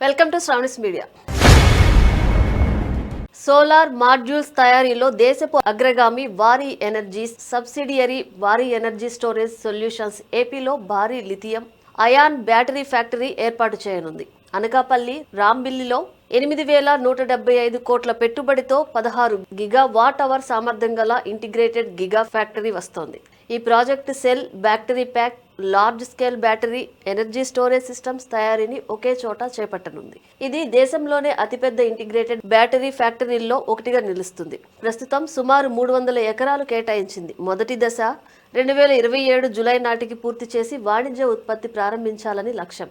Welcome to Sravani's media. Solar modules తయారీలో దేశపు అగ్రగామి వారి ఎనర్జీస్ సబ్సిడియరీ వారి ఎనర్జీ స్టోరేజ్ సొల్యూషన్స్ ఏపీలో భారీ లిథియం అయాన్ బ్యాటరీ ఫ్యాక్టరీ ఏర్పాటు చేయనుంది. అనకాపల్లి రాంబిల్లిలో 8,175 కోట్ల పెట్టుబడితో 16 గిగావాట్ అవర్ సామర్థ్యం గల ఇంటిగ్రేటెడ్ గిగా ఫ్యాక్టరీ వస్తోంది. ఈ project cell, battery pack, large scale battery, energy storage systems తయారీని ఒకే చోట చేపట్టనుంది. ఇది దేశంలోనే అతిపెద్ద ఇంటిగ్రేటెడ్ బ్యాటరీ ఫ్యాక్టరీల్లో ఒకటిగా నిలుస్తుంది. ప్రస్తుతం సుమారు 300 ఎకరాలు కేటాయించింది. మొదటి దశ 2027 జూలై నాటికి పూర్తి చేసి వాణిజ్య ఉత్పత్తి ప్రారంభించాలని లక్ష్యం.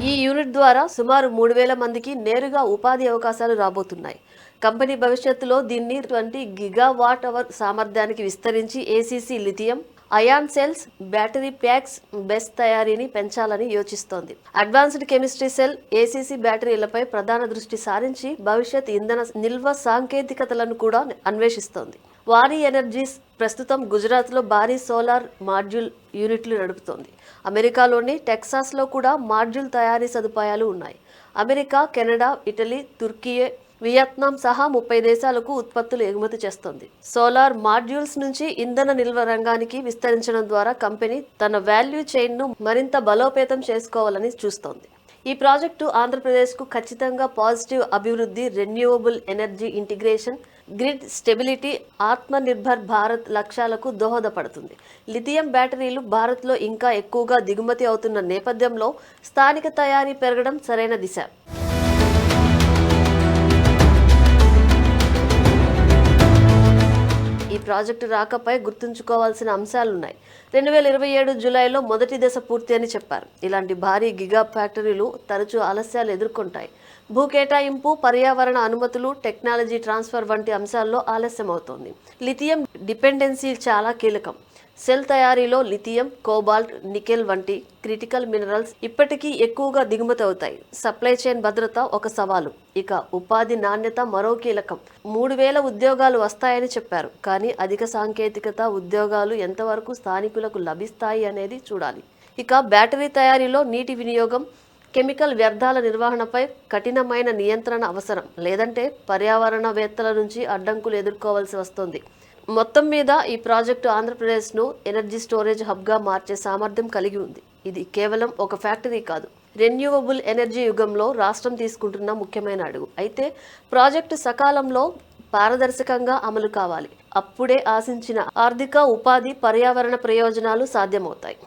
ఈ యూనిట్ ద్వారా సుమారు 3,000 మందికి నేరుగా ఉపాధి అవకాశాలు రాబోతున్నాయి. కంపెనీ భవిష్యత్తులో దీన్ని 20 గిగావాట్ అవర్ సామర్థ్యానికి విస్తరించి ACC lithium ion cells, battery packs, BESS తయారీని పెంచాలని యోచిస్తోంది. అడ్వాన్స్డ్ కెమిస్ట్రీ సెల్, ఏసీసీ బ్యాటరీలపై ప్రధాన దృష్టి సారించి భవిష్యత్ ఇంధన నిల్వ సాంకేతికతలను కూడా అన్వేషిస్తోంది. వారి ఎనర్జీస్ ప్రస్తుతం గుజరాత్లో భారీ సోలార్ మాడ్యూల్ యూనిట్లు నడుపుతోంది. అమెరికాలోని టెక్సాస్లో కూడా మాడ్యూల్ తయారీ సదుపాయాలు ఉన్నాయి. అమెరికా, కెనడా, ఇటలీ, తుర్కీ, వియత్నాం సహా 30 దేశాలకు ఉత్పత్తులు ఎగుమతి చేస్తోంది. సోలార్ మాడ్యూల్స్ నుంచి ఇంధన నిల్వ రంగానికి విస్తరించడం ద్వారా కంపెనీ తన వాల్యూ చైన్ను మరింత బలోపేతం చేసుకోవాలని చూస్తోంది. ఈ ప్రాజెక్టు ఆంధ్రప్రదేశ్కు ఖచ్చితంగా పాజిటివ్ అభివృద్ధి, renewable energy integration, grid stability, ఆత్మ నిర్భర్ భారత్ లక్ష్యాలకు దోహదపడుతుంది. లిథియం బ్యాటరీలు భారత్లో ఇంకా ఎక్కువగా దిగుమతి అవుతున్న నేపథ్యంలో స్థానిక తయారీ పెరగడం సరైన దిశ. ఈ ప్రాజెక్టు రాకపై గుర్తుంచుకోవాల్సిన అంశాలున్నాయి. 2027 జూలైలో మొదటి దశ పూర్తి అని చెప్పారు. ఇలాంటి భారీ గిగా ఫ్యాక్టరీలు తరచూ ఆలస్యాలు ఎదుర్కొంటాయి. భూ కేటాయింపు, పర్యావరణ అనుమతులు, టెక్నాలజీ ట్రాన్స్ఫర్ వంటి అంశాల్లో ఆలస్యం అవుతోంది. లిథియం డిపెండెన్సీ చాలా కీలకం. సెల్ తయారీలో లిథియం, కోబాల్ట్, నికెల్ వంటి క్రిటికల్ మినరల్స్ ఇప్పటికీ ఎక్కువగా దిగుమతి అవుతాయి. సప్లై చైన్ భద్రత ఒక సవాలు. ఇక ఉపాధి నాణ్యత మరో కీలకం. 3,000 ఉద్యోగాలు వస్తాయని చెప్పారు. కానీ అధిక సాంకేతికత ఉద్యోగాలు ఎంతవరకు స్థానికులకు లభిస్తాయి అనేది చూడాలి. ఇక బ్యాటరీ తయారీలో నీటి వినియోగం, కెమికల్ వ్యర్థాల నిర్వహణపై కఠినమైన నియంత్రణ అవసరం. లేదంటే పర్యావరణవేత్తల నుంచి అడ్డంకులు ఎదుర్కోవాల్సి వస్తుంది. మొత్తం మీద ఈ ప్రాజెక్టు ఆంధ్రప్రదేశ్ను ఎనర్జీ స్టోరేజ్ హబ్గా మార్చే సామర్థ్యం కలిగి ఉంది. ఇది కేవలం ఒక ఫ్యాక్టరీ కాదు, రెన్యూవబుల్ ఎనర్జీ యుగంలో రాష్ట్రం తీసుకుంటున్న ముఖ్యమైన అడుగు. అయితే ప్రాజెక్టు సకాలంలో పారదర్శకంగా అమలు కావాలి. అప్పుడే ఆశించిన ఆర్థిక, ఉపాధి, పర్యావరణ ప్రయోజనాలు సాధ్యమవుతాయి.